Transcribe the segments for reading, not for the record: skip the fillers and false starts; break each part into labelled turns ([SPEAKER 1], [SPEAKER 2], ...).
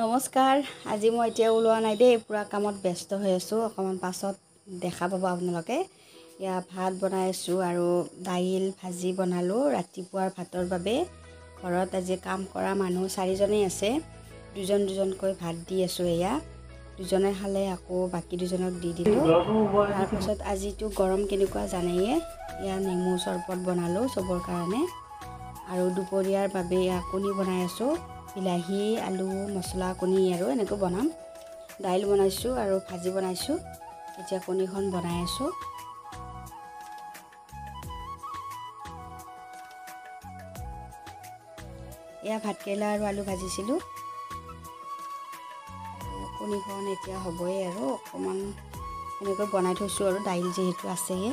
[SPEAKER 1] নমস্কাৰ। আজি মই এতিয়া ওলোৱা নাই দেই, পুৰা কামত ব্যস্ত হৈ আছোঁ। অকণমান পাছত দেখা পাব আপোনালোকে। এয়া ভাত বনাই আছোঁ আৰু দাইল ভাজি বনালোঁ ৰাতিপুৱাৰ ভাতৰ বাবে। ঘৰত আজি কাম কৰা মানুহ 4জনেই আছে, দুজন দুজনকৈ ভাত দি আছোঁ। এয়া দুজনে খালে, আকৌ বাকী দুজনক দি দিলোঁ। তাৰপাছত আজিতো গৰম কেনেকুৱা জানেয়ে, এয়া নেমু চৰবত বনালোঁ চবৰ কাৰণে। আৰু দুপৰীয়াৰ বাবে এয়া কণী বনাই আছোঁ, বিলাহী আলু মছলা কণী আৰু এনেকৈ বনাম। দাইল বনাইছোঁ আৰু ভাজি বনাইছোঁ। এতিয়া কণীখন বনাই আছোঁ। এয়া ভাতকেৰেলা আৰু আলু ভাজিছিলোঁ। কণীখন এতিয়া হ'বই আৰু অকণমান এনেকৈ বনাই থৈছোঁ আৰু দাইল যিহেতু আছেই।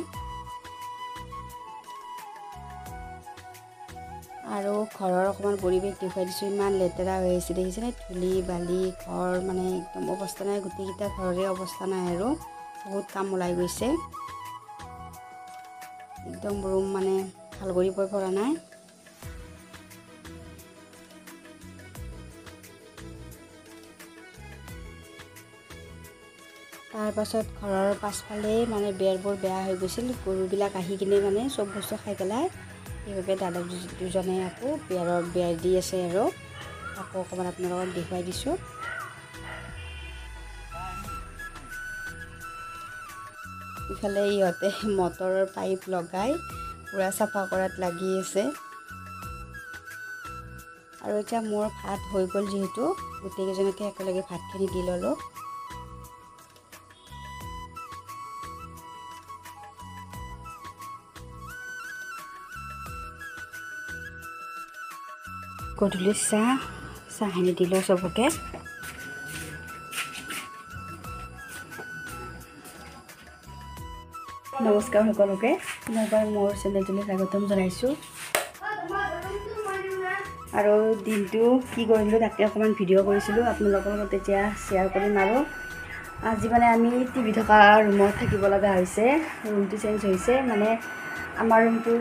[SPEAKER 1] আৰু ঘৰৰ অকণমান পৰিৱেশ দেখুৱাই দিছোঁ। ইমান লেতেৰা হৈ আহিছে দেখিছেনে, ধূলি বালি, ঘৰ মানে একদম অৱস্থা নাই। গোটেইকেইটা ঘৰৰে অৱস্থা নাই আৰু বহুত কাম ওলাই গৈছে। একদম ৰুম মানে ভাল কৰিবই পৰা নাই। তাৰপাছত ঘৰৰ পাছফালে মানে বেৰবোৰ বেয়া হৈ গৈছিল, গৰুবিলাক আহি কিনে মানে চব বস্তু খাই পেলাই। সেইবাবে দাদা দুজনে আকৌ বেৰ দি আছে আৰু আকৌ অকণমান আপোনালোকক দেখুৱাই দিছোঁ। ইফালে ইহঁতে মটৰৰ পাইপ লগাই পূৰা চাফা কৰাত লাগি আছে। আৰু এতিয়া মোৰ ভাত হৈ গ'ল যিহেতু, গোটেইকেইজনকে একেলগে ভাতখিনি দি ল'লোঁ। গধূলি চাহখিনি দিলোঁ চবকে। নমস্কাৰ সকলোকে, পুনৰবাৰ মোৰ চেনেলটোলৈ স্বাগতম জনাইছোঁ। আৰু দিনটো কি কৰিলোঁ তাকে অকণমান ভিডিঅ' কৰিছিলোঁ, আপোনালোকৰ লগত এতিয়া শ্বেয়াৰ কৰিম। আৰু আজি মানে আমি টিভি থকা ৰুমত থাকিব লগা হৈছে। ৰুমটো চেঞ্জ হৈছে, মানে আমাৰ ৰুমটো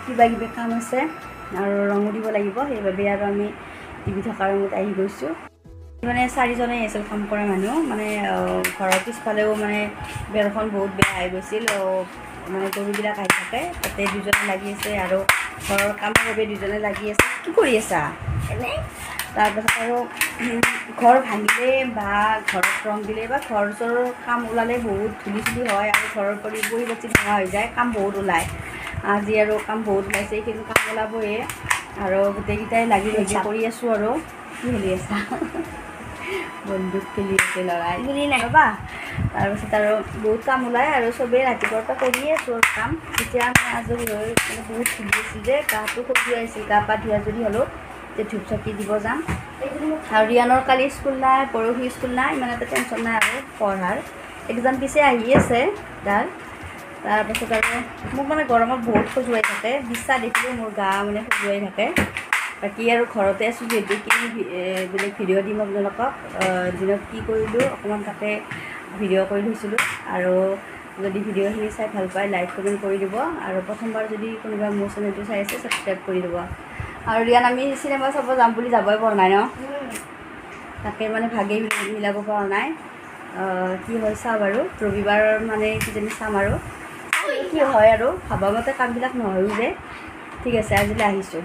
[SPEAKER 1] কিবা কিবি কাম আছে আৰু ৰঙো দিব লাগিব, সেইবাবে আৰু আমি টিভি থকা ৰুমত আহি গৈছোঁ। মানে 4জনেই আছিল কাম কৰা মানুহ, মানে ঘৰৰ পিছফালেও মানে বেৰখন বহুত বেয়া হৈ গৈছিল। মানে গৰুবিলাক আহি থাকে, তাতে দুজনে লাগি আছে আৰু ঘৰৰ কামৰ বাবে দুজনে লাগি আছে। কি কৰি আছা এনেই? তাৰপাছত আৰু ঘৰ ভাঙিলে বা ঘৰত ৰং দিলে বা ঘৰ চৰৰ কাম ওলালে বহুত ধূলি চুলি হয় আৰু ঘৰৰ পৰিপাটি নোহোৱা হৈ যায়, কাম বহুত ওলায়। আজি আৰু কাম বহুত ওলাইছে, কিন্তু কাম ওলাবয়ে আৰু গোটেইকেইটাই লাগি কৰি আছোঁ। আৰু কি খেলি আছা? বন্দুক খেলি আছে ল'ৰাই, বুলি নাইবা। তাৰপিছত আৰু বহুত কাম ওলায় আৰু চবেই ৰাতিপুৱাৰ পৰা কৰিয়ে আছোঁ আৰু কাম। এতিয়া আমি আজৰি হৈ মানে বহুত ধুলি আছিল যে, গাটো খজুৱাইছিল। গা পা ধুই আজৰি হ'লোঁ, যে ধূপ চাকি দিব যাম। আৰু ৰিয়ানৰ কালি স্কুল নাই, পৰহি স্কুল নাই, ইমান এটা টেনশ্যন নাই আৰু পঢ়াৰ। এক্সাম পিছে আহি আছে তাৰ। তাৰপাছত আৰু মোক মানে গৰমত বহুত খজুৱাই থাকে, বিশ্বাস দেখিলেও মোৰ গা মানে খজুৱাই থাকে। বাকী আৰু ঘৰতে আছোঁ যিহেতু, কি বেলেগ ভিডিঅ' দিম আপোনালোকক। দিনত কি কৰিলোঁ অকণমান তাকে ভিডিঅ' কৰি থৈছিলোঁ। আৰু যদি ভিডিঅ'খিনি চাই ভাল পায়, লাইক কমেণ্ট কৰি দিব। আৰু প্ৰথমবাৰ যদি কোনোবা মোৰ চেনেলটো চাই আছে, ছাবস্ক্ৰাইব কৰি দিব। আৰু ৰিয়ান আমি চিনেমা চাব যাম বুলি যাবই পৰা নাই ন, তাকে মানে ভাগেই মিলাব পৰা নাই। কি হয় চাওঁ বাৰু, ৰবিবাৰ মানে কিজানি চাম আৰু কি হয় আৰু ভাবা মতে কামবিলাক নহয়ো যে। ঠিক আছে, আজিলৈ আহিছোঁ।